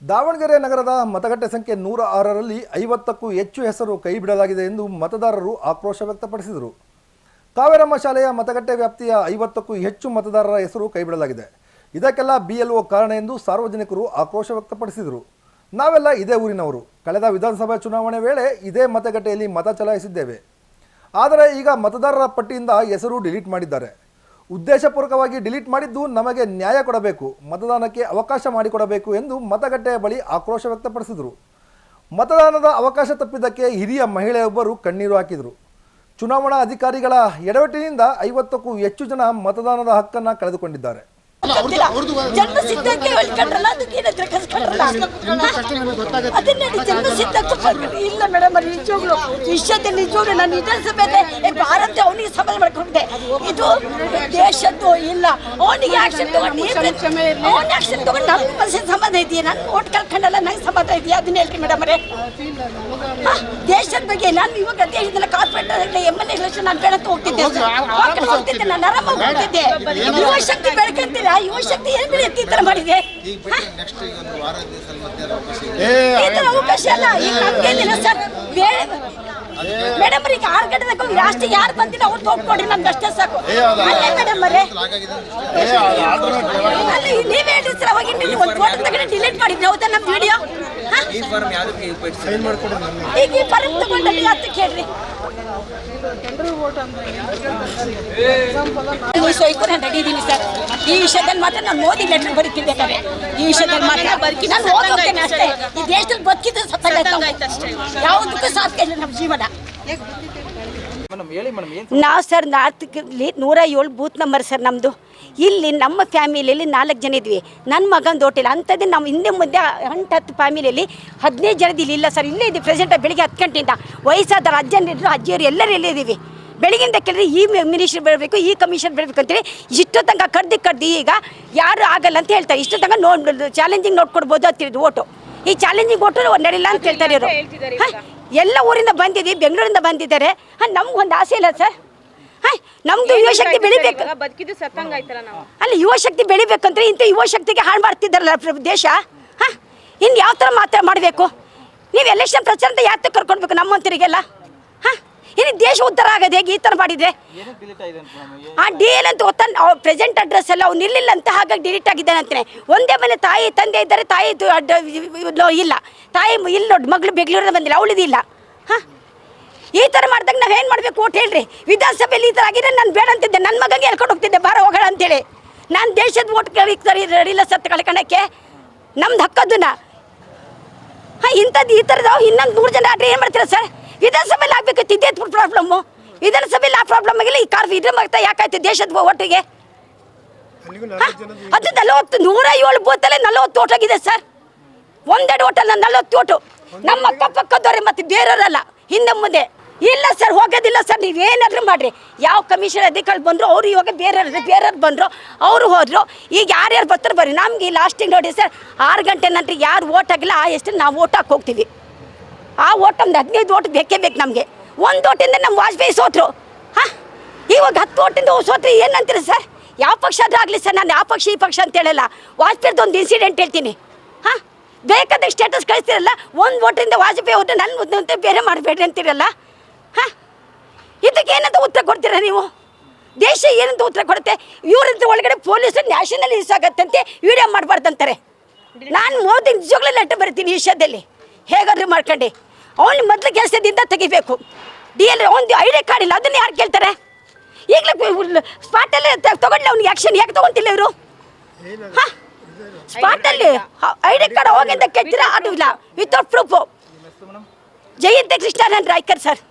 ದಾವಣಗೆರೆ ನಗರದ ಮತಗಟ್ಟೆ ಸಂಖ್ಯೆ 106ರಲ್ಲಿ 50ಕ್ಕೂ ಹೆಚ್ಚು ಹೆಸರು ಕೈಬಿಡಲಾಗಿದೆ ಎಂದು ಮತದಾರರು ಆಕ್ರೋಶ ವ್ಯಕ್ತಪಡಿಸಿದರು. ಕಾವೇರಮ್ಮ ಶಾಲೆಯ ಮತಗಟ್ಟೆ ವ್ಯಾಪ್ತಿಯ 50ಕ್ಕೂ ಹೆಚ್ಚು ಮತದಾರರ ಹೆಸರು ಕೈಬಿಡಲಾಗಿದೆ. ಇದಕ್ಕೆಲ್ಲ BLO ಕಾರಣ ಎಂದು ಸಾರ್ವಜನಿಕರು ಆಕ್ರೋಶ ವ್ಯಕ್ತಪಡಿಸಿದರು. ನಾವೆಲ್ಲ ಇದೇ ಊರಿನವರು. ಕಳೆದ ವಿಧಾನಸಭಾ ಚುನಾವಣೆ ವೇಳೆ ಇದೇ ಮತಗಟ್ಟೆಯಲ್ಲಿ ಮತ ಚಲಾಯಿಸಿದ್ದೇವೆ. ಆದರೆ ಈಗ ಮತದಾರರ ಪಟ್ಟಿಯಿಂದ ಹೆಸರು ಡಿಲೀಟ್ ಮಾಡಿದ್ದಾರೆ. ಉದ್ದೇಶಪೂರ್ವಕವಾಗಿ ಡಿಲೀಟ್ ಮಾಡಿದ್ದು ನಮಗೆ ನ್ಯಾಯ ಕೊಡಬೇಕು, ಮತದಾನಕ್ಕೆ ಅವಕಾಶ ಮಾಡಿಕೊಡಬೇಕು ಎಂದು ಮತಗಟ್ಟೆಯ ಬಳಿ ಆಕ್ರೋಶ ವ್ಯಕ್ತಪಡಿಸಿದರು. ಮತದಾನದ ಅವಕಾಶ ತಪ್ಪಿದ್ದಕ್ಕೆ ಹಿರಿಯ ಮಹಿಳೆಯೊಬ್ಬರು ಕಣ್ಣೀರು ಹಾಕಿದರು. ಚುನಾವಣಾ ಅಧಿಕಾರಿಗಳ ಎಡವಟ್ಟಿನಿಂದ 50ಕ್ಕೂ ಹೆಚ್ಚು ಜನ ಮತದಾನದ ಹಕ್ಕನ್ನು ಕಳೆದುಕೊಂಡಿದ್ದಾರೆ. ಇಲ್ಲ ಮೇಡಮ್, ನಿಜವಾಗ್ಲು ವಿಷಯದಲ್ಲಿ ನಿಜವಾಗ್ಲು ನಾನು ವಿಧಾನಸಭೆಯಲ್ಲಿ ಭಾರತ ಅವನಿಗೆ ಸಮಾಧಾನ ಮಾಡ್ಕೊಂಡೆ. ಇದು ದೇಶದ್ದು ಇಲ್ಲ, ಅವನಿಗೆ ಆಕ್ಷನ್ ತಗೊಂಡು ಅವನ ಆಕ್ಷನ್ ತಗೊಂಡು ನಮ್ಮ ಮನಸ್ಸಿನ ಸಮಾಧಾನ ಇದೆಯಾ? ನಾನು ಓಟ್ ಕಳ್ಕೊಂಡಲ್ಲ, ನಂಗೆ ಸಮಾಧಾನ ಇದೆಯಾ? ಅದನ್ನ ಹೇಳ್ರಿ ಮೇಡಮ್ ಅವರೇ. ದೇಶದ ಬಗ್ಗೆ ನಾನು ಇವಾಗ ದೇಶದಲ್ಲಿ ಕಾರ್ಪೊರೇಟರ್ MLA ಎಲೆಕ್ಷನ್ ನಾನು ಬೆಳಕು ಹೋಗ್ತಿದ್ದೆ, ನಾನು ಆರಾಮಾಗಿ ಹೋಗ್ತಿದ್ದೆ. ಯುವ ಶಕ್ತಿ ಬೆಳಕಂತೀರಾ? ಯುವ ಶಕ್ತಿ ಏನ್ ಬೆಳೆಯುತ್ತೆ ಈ ತರ ಮಾಡಿದೆ? ಅವಕಾಶ ಅಲ್ಲ ಈಗ ನಮ್ಗೇನಿಲ್ಲ ಸರ್ ಮೇಡಮ್. ಈಗ 6 ಗಂಟೆದಾಗ ಲಾಸ್ಟ್ ಯಾರು ಬಂದಿಲ್ಲ ಅವ್ರು ತೋಡ್ಕೊಡ್ರಿ, ನಮ್ಗೆ ಅಷ್ಟೇ ಸಾಕು. ಅಲ್ಲೇ ಮೇಡಮ್ ಅವರೇ, ಅಲ್ಲಿ ನೀವ್ ಹೇಳ್ರಿ ಸರ್, ಅವಾಗ ನೀವು ಒಂದು ಫೋಟೋ ತಗೊಂಡು ಡಿಲೀಟ್ ಮಾಡಿದ್ರಿ, ಹೌದಾ? ನಮ್ಮ ವಿಡಿಯೋ ಈಗ ಈ ಫಾರಂ ತಗೊಂಡಲ್ಲಿ ಅಂತ ಕೇಳ್ರಿ. ಇದ್ದೀನಿ ಸರ್, ಈ ವಿಷಯದಲ್ಲಿ ಮಾತ್ರ ನಾನು ಮೋದಿ ಲೆಟರ್ ಬರೀತಿದ್ದೇನೆ. ಈ ವಿಷಯದಲ್ಲಿ ಮಾತ್ರ ನಾನು ಓದೋಗ್ತೇನೆ ಅಷ್ಟೇ. ಈ ದೇಶದಲ್ಲಿ ಬದುಕಿದ್ದು ಸತ್ತಂಗಾಯ್ತು, ಯಾವುದಕ್ಕೂ ಸಾಧ್ಯ ಇಲ್ಲ ನಮ್ಮ ಜೀವನ. ನಾವು ಸರ್ ನಾರ್ತ್ಲಿ 107 ಬೂತ್ ನಂಬರ್ ಸರ್ ನಮ್ಮದು. ಇಲ್ಲಿ ನಮ್ಮ ಫ್ಯಾಮಿಲಿಯಲ್ಲಿ 4 ಜನ ಇದ್ವಿ. ನನ್ನ ಮಗನ ದೋಟಿಲ್ಲ ಅಂಥದ್ದು. ನಾವು ಹಿಂದೆ ಮುಂದೆ 10 ಫ್ಯಾಮಿಲಿಯಲ್ಲಿ 15 ಜನದ್ದು ಇಲ್ಲಿ ಇಲ್ಲ ಸರ್. ಇಲ್ಲೇ ಇದ್ದೀವಿ ಪ್ರೆಸೆಂಟಾಗಿ. ಬೆಳಿಗ್ಗೆ 10 ಗಂಟೆಯಿಂದ ವಯಸ್ಸಾದವರು ಅಜ್ಜನಿದ್ರು ಅಜ್ಜಿಯವರು ಎಲ್ಲರೂ ಇಲ್ಲೇ ಇದ್ದೀವಿ. ಬೆಳಗಿಂದ ಕೇಳಿದ್ರೆ ಈ ಮಿನಿಸ್ಟ್ರಿ ಬರಬೇಕು, ಈ ಕಮಿಷನ್ ಬರಬೇಕು ಅಂತೇಳಿ ಇಷ್ಟು ತನಕ ಕಡ್ದು ಈಗ ಯಾರು ಆಗಲ್ಲ ಅಂತ ಹೇಳ್ತಾರೆ. ಇಷ್ಟು ತನಕ ಚಾಲೆಂಜಿಂಗ್ ನೋಡ್ಕೊಡ್ಬೋದು ಅಂತಿದ್ದು ಓಟು. ಈ ಚಾಲೆಂಜಿಂಗ್ ಓಟು ನಡಿಲ್ಲ ಅಂತ ಹೇಳ್ತಾರೆ ಇವರು. ಎಲ್ಲ ಊರಿಂದ ಬಂದಿದ್ದೀವಿ, ಬೆಂಗಳೂರಿಂದ ಬಂದಿದ್ದಾರೆ. ನಮ್ಗೊಂದು ಆಸೆ ಇಲ್ಲ ಸರ್. ನಮ್ದು ಯುವಶಕ್ತಿ ಬೆಳಿಬೇಕು. ಅಲ್ಲಿ ಯುವಶಕ್ತಿ ಬೆಳಿಬೇಕಂದ್ರೆ ಇಂಥ ಯುವಶಕ್ತಿಗೆ ಹಾಳು ಮಾಡ್ತಿದ್ದಾರಲ್ಲ ದೇಶ. ಇನ್ನು ಯಾವ ಥರ ಮಾತ್ರ ಮಾಡಬೇಕು? ನೀವು ಎಲೆಕ್ಷನ್ ಪ್ರಚಾರ ಯಾಕೆ ಕರ್ಕೊಳ್ಬೇಕು ನಮ್ಮಂತರಿಗೆಲ್ಲ? ಇನ್ನು ದೇಶ ಉದ್ಧಾರ ಆಗೋದು ಹೇಗೆ ಈ ಥರ ಮಾಡಿದರೆ? DL ಅಂತ ಗೊತ್ತಾ, ಪ್ರೆಸೆಂಟ್ ಅಡ್ರೆಸ್ ಎಲ್ಲ ಅವ್ನು ಇರಲಿಲ್ಲ ಅಂತ, ಹಾಗಾಗಿ ಡಿಲೀಟ್ ಆಗಿದ್ದಾನೆ ಅಂತಾನೆ. ಒಂದೇ ಮನೆ ತಾಯಿ ತಂದೆ ಇದ್ದಾರೆ, ತಾಯಿ ಇಲ್ಲ, ತಾಯಿ ಇಲ್ಲಿ ನೋಡಿ ಮಗಳು ಬೆಂಗಳೂರಿಂದ ಬಂದಿಲ್ಲ, ಅವಳಿದಿಲ್ಲ. ಈ ಥರ ಮಾಡಿದಾಗ ನಾವೇನು ಮಾಡಬೇಕು ಓಟ್ ಹೇಳ್ರಿ? ವಿಧಾನಸಭೆಯಲ್ಲಿ ಈ ಥರ ಆಗಿದ್ರೆ ನಾನು ಬೇಡ ಅಂತಿದ್ದೆ, ನನ್ನ ಮಗನಿಗೆ ಹೇಳ್ಕೊಂಡು ಹೋಗ್ತಿದ್ದೆ ಬಾರ ಹೋಗೋಣ ಅಂತೇಳಿ. ನಾನು ದೇಶದ ಓಟ್ ರೆಡಿಲ್ಲ ಸತ್ತು ಕಳ್ಕೊಳಕ್ಕೆ, ನಮ್ದು ಹಕ್ಕದನ್ನ. ಇಂಥದ್ದು ಈ ಥರದವು ಇನ್ನೊಂದು 100 ಜನ ಆಡ್ರೆ ಏನು ಮಾಡ್ತೀರಾ ಸರ್? ವಿಧಾನಸಭೆಯಲ್ಲಿ ಆಗಬೇಕಿತ್ತು, ಇದೇ ಪ್ರಾಬ್ಲಮ್ಮು. ವಿಧಾನಸಭೆಯಲ್ಲಿ ಆ ಪ್ರಾಬ್ಲಮ್ ಆಗಿಲ್ಲ, ಈ ಕಾರ್ ಇದು ಮಾಡ್ತಾ ಯಾಕಾಯ್ತು ದೇಶದ ಒಟ್ಟಿಗೆ? ಅದು 107 ಬೂತಲ್ಲೇ 40 ಓಟ್ ಆಗಿದೆ ಸರ್. ಒಂದೆರಡು ಓಟಲ್ಲ 40 ಓಟು. ನಮ್ಮ ಅಕ್ಕಪಕ್ಕದವ್ರೆ ಮತ್ತು ಬೇರೆಯವರಲ್ಲ, ಹಿಂದೆ ಮುಂದೆ ಇಲ್ಲ ಸರ್, ಹೋಗೋದಿಲ್ಲ ಸರ್. ನೀವೇನಾದರೂ ಮಾಡಿರಿ. ಯಾವ ಕಮಿಷನ್ ಅಧಿಕಾರಿ ಬಂದರು ಅವರು, ಇವಾಗ ಬೇರೆಯವ್ರು ಬಂದರು, ಅವರು ಹೋದರು. ಈಗ ಯಾರ್ಯಾರು ಬರ್ತಾರೆ ಬರ್ರಿ. ನಮಗೆ ಲಾಸ್ಟಿಂಗ್ ನೋಡಿ ಸರ್, 6 ಗಂಟೆ ನಂತರ ಯಾರು ಓಟ್ ಆಗಿಲ್ಲ ಆ ಎಷ್ಟು ನಾವು ಓಟ್ ಹಾಕಿ ಹೋಗ್ತೀವಿ. ಆ ಓಟ್ ಒಂದು 15 ಓಟ್ ಬೇಕೇ ಬೇಕು ನಮಗೆ. 1 ಓಟಿಂದ ನಮ್ಮ ವಾಜಪೇಯಿ ಸೋತರು. ಇವಾಗ 10 ಓಟಿಂದ ಸೋತ್ರು ಏನಂತೀರಿ ಸರ್? ಯಾವ ಪಕ್ಷ ಆದರೂ ಆಗಲಿ ಸರ್, ನಾನು ಯಾವ ಪಕ್ಷ ಈ ಪಕ್ಷ ಅಂತ ಹೇಳಲ್ಲ. ವಾಜಪೇಯಿದು ಒಂದು ಇನ್ಸಿಡೆಂಟ್ ಹೇಳ್ತೀನಿ. ಬೇಕಾದಾಗ ಸ್ಟೇಟಸ್ ಕಳಿಸ್ತಿರಲ್ಲ, 1 ಓಟಿಂದ ವಾಜಪೇಯಿ ಹೋದ್ರೆ ನನ್ನ ಬೇರೆ ಮಾಡಬೇಡ್ರಿ ಅಂತೀರಲ್ಲ. ಇದಕ್ಕೆ ಏನಂತ ಉತ್ತರ ಕೊಡ್ತೀರಾ ನೀವು? ದೇಶ ಏನಂತ ಉತ್ತರ ಕೊಡುತ್ತೆ? ಇವರಂತ ಒಳಗಡೆ ಪೊಲೀಸರು ನ್ಯಾಷನಲ್ ಯೂಸ್ ಆಗತ್ತಂತೆ, ವಿಡಿಯೋ ಮಾಡಬಾರ್ದಂತಾರೆ. ನಾನು ಮೋದಿ ನಿಜವಾಗ್ಲೂ ಲೆಟರ್ ಬರಿತೀನಿ ಈ ವಿಷಯದಲ್ಲಿ. ಹೇಗಾದ್ರೂ ಮಾಡ್ಕೊಂಡು ಅವನು ಮೊದಲು ಕೆಲಸದಿಂದ ತೆಗಿಬೇಕು. DL ಒಂದು ID ಕಾರ್ಡ್ ಇಲ್ಲ, ಅದನ್ನು ಯಾರು ಕೇಳ್ತಾರೆ? ಈಗಲೇ ಸ್ಪಾಟಲ್ಲೇ ತೊಗೊಂಡ್ಲಿ ಅವ್ನಿಗೆ ಆ್ಯಕ್ಷನ್ ಯಾಕೆ ತೊಗೊತಿಲ್ಲ ಇವರು? ಸ್ಪಾಟಲ್ಲಿ ID ಕಾರ್ಡ್ ಹೋಗಿಂದ ಕೇಳ್ತೀರಾ? ಅದು ಇಲ್ಲ, without proof. Jayanta Krishnanand Raikar sir.